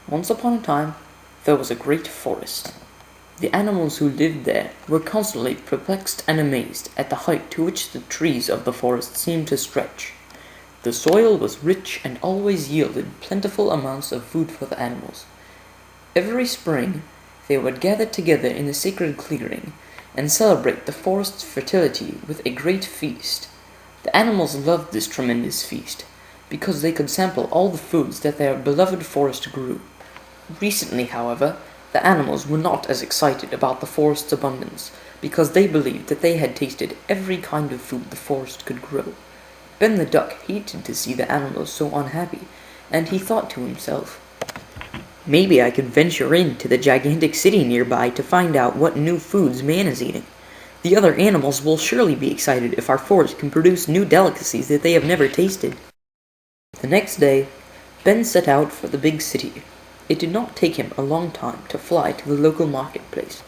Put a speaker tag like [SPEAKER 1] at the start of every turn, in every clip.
[SPEAKER 1] Once upon a time, there was a great forest. The animals who lived there were constantly perplexed and amazed at the height to which the trees of the forest seemed to stretch. The soil was rich and always yielded plentiful amounts of food for the animals. Every spring, they would gather together in the sacred clearing and celebrate the forest's fertility with a great feast. The animals loved this tremendous feast because they could sample all the foods that their beloved forest grew. Recently, however, the animals were not as excited about the forest's abundance because they believed that they had tasted every kind of food the forest could grow. Ben the duck hated to see the animals so unhappy, and he thought to himself, "Maybe I could venture into the gigantic city nearby to find out what new foods man is eating. The other animals will surely be excited if our forest can produce new delicacies that they have never tasted." The next day, Ben set out for the big city. It did not take him a long time to fly to the local marketplace.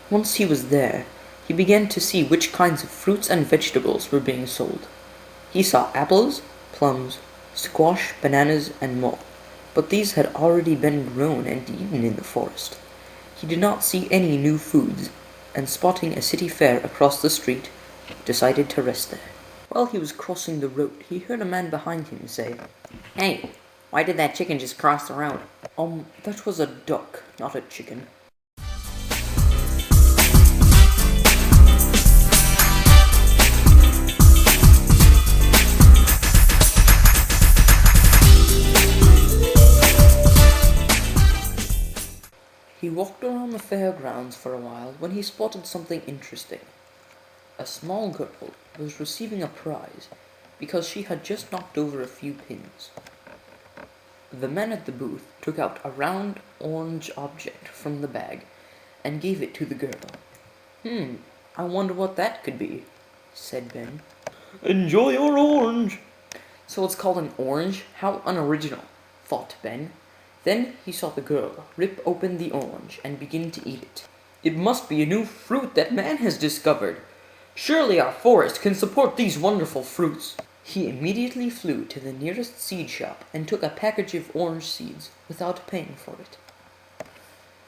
[SPEAKER 1] Once he was there, he began to see which kinds of fruits and vegetables were being sold. He saw apples, plums, squash, bananas, and more, but these had already been grown and eaten in the forest. He did not see any new foods, and spotting a city fair across the street, decided to rest there. While he was crossing the road, he heard a man behind him say, "Hey, why did that chicken just cross the road?" That was a duck, not a chicken. He walked around the fairgrounds for a while when he spotted something interesting. A small girl was receiving a prize because she had just knocked over a few pins. The man at the booth took out a round orange object from the bag and gave it to the girl. I wonder what that could be," said Ben. "Enjoy your orange." "So it's called an orange? How unoriginal," thought Ben. Then he saw the girl rip open the orange and begin to eat it. "It must be a new fruit that man has discovered. Surely our forest can support these wonderful fruits." He immediately flew to the nearest seed shop and took a package of orange seeds without paying for it.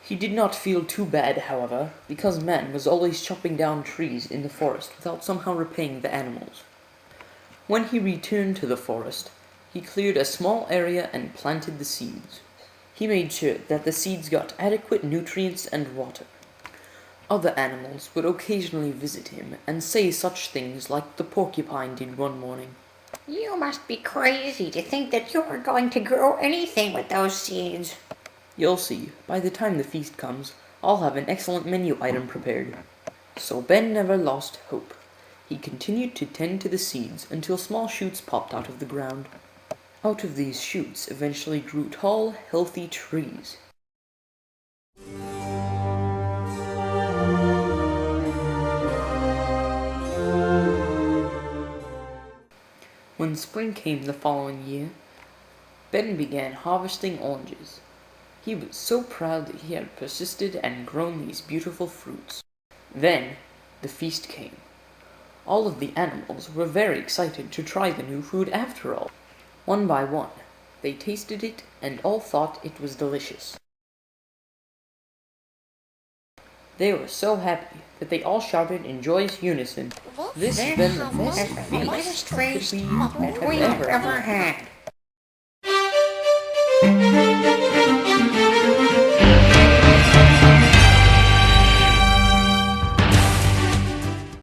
[SPEAKER 1] He did not feel too bad, however, because man was always chopping down trees in the forest without somehow repaying the animals. When he returned to the forest, he cleared a small area and planted the seeds. He made sure that the seeds got adequate nutrients and water. Other animals would occasionally visit him and say such things like the porcupine did one morning.
[SPEAKER 2] "You must be crazy to think that you are going to grow anything with those seeds."
[SPEAKER 1] "You'll see, by the time the feast comes, I'll have an excellent menu item prepared." So Ben never lost hope. He continued to tend to the seeds until small shoots popped out of the ground. Out of these shoots eventually grew tall, healthy trees. When spring came the following year, Ben began harvesting oranges. He was so proud that he had persisted and grown these beautiful fruits. Then the feast came. All of the animals were very excited to try the new food after all. One by one, they tasted it and all thought it was delicious. They were so happy that they all shouted in joyous unison, "This has been the best feast that we have ever had."